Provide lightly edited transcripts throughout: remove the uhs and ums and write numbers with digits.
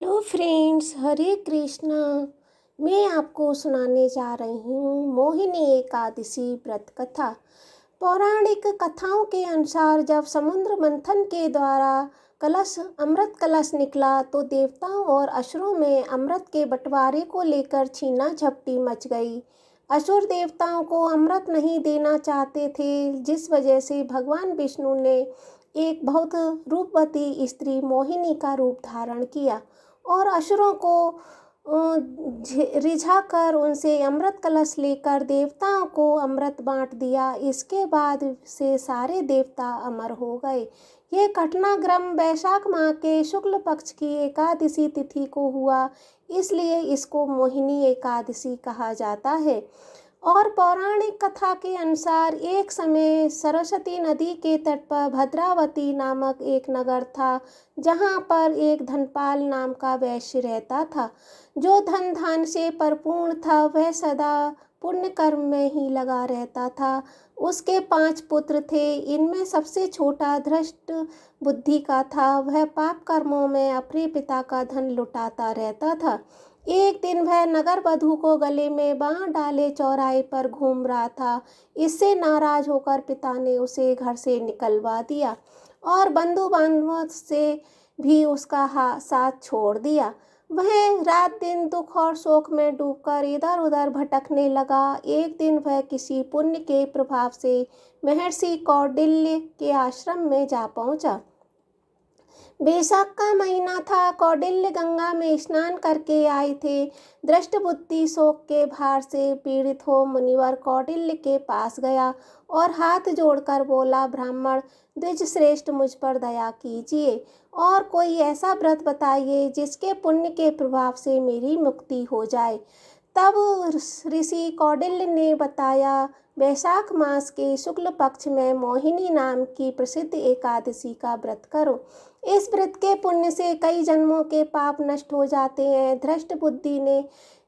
Hello friends, हरे कृष्णा। मैं आपको सुनाने जा रही हूँ मोहिनी एकादशी व्रत कथा। पौराणिक कथाओं के अनुसार जब समुद्र मंथन के द्वारा अमृत कलश निकला तो देवताओं और असुरों में अमृत के बंटवारे को लेकर छीना झपटी मच गई। असुर देवताओं को अमृत नहीं देना चाहते थे, जिस वजह से भगवान विष्णु ने एक बहुत रूपवती स्त्री मोहिनी का रूप धारण किया और असुरों को रिझा कर उनसे अमृत कलश लेकर देवताओं को अमृत बांट दिया। इसके बाद से सारे देवता अमर हो गए। ये घटनाक्रम वैशाख माह के शुक्ल पक्ष की एकादशी तिथि को हुआ, इसलिए इसको मोहिनी एकादशी कहा जाता है। और पौराणिक कथा के अनुसार एक समय सरस्वती नदी के तट पर भद्रावती नामक एक नगर था, जहाँ पर एक धनपाल नाम का वैश्य रहता था, जो धन धान से परिपूर्ण था। वह सदा पुण्य कर्म में ही लगा रहता था। उसके 5 पुत्र थे। इनमें सबसे छोटा धृष्ट बुद्धि का था। वह पाप कर्मों में अपने पिता का धन लुटाता रहता था। एक दिन वह नगर वधू को गले में बांध डाले चौराहे पर घूम रहा था। इससे नाराज होकर पिता ने उसे घर से निकलवा दिया और बंधु बांधवों से भी उसका साथ छोड़ दिया। वह रात दिन दुख और शोक में डूबकर इधर उधर भटकने लगा। एक दिन वह किसी पुण्य के प्रभाव से महर्षि कौंडिल्य के आश्रम में जा पहुंचा। बैसाख का महीना था। कौंडिल्य गंगा में स्नान करके आए थे। दृष्ट बुद्धि शोक के भार से पीड़ित हो मुनिवर कौंडिल्य के पास गया और हाथ जोड़कर बोला, ब्राह्मण द्विज श्रेष्ठ, मुझ पर दया कीजिए और कोई ऐसा व्रत बताइए जिसके पुण्य के प्रभाव से मेरी मुक्ति हो जाए। तब ऋषि कौंडिल्य ने बताया, वैशाख मास के शुक्ल पक्ष में मोहिनी नाम की प्रसिद्ध एकादशी का व्रत करो। इस व्रत के पुण्य से कई जन्मों के पाप नष्ट हो जाते हैं। धृष्ट बुद्धि ने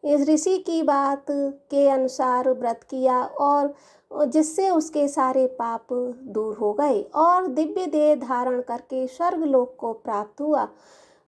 इस ऋषि की बात के अनुसार व्रत किया और जिससे उसके सारे पाप दूर हो गए और दिव्य देह धारण करके स्वर्ग लोक को प्राप्त हुआ।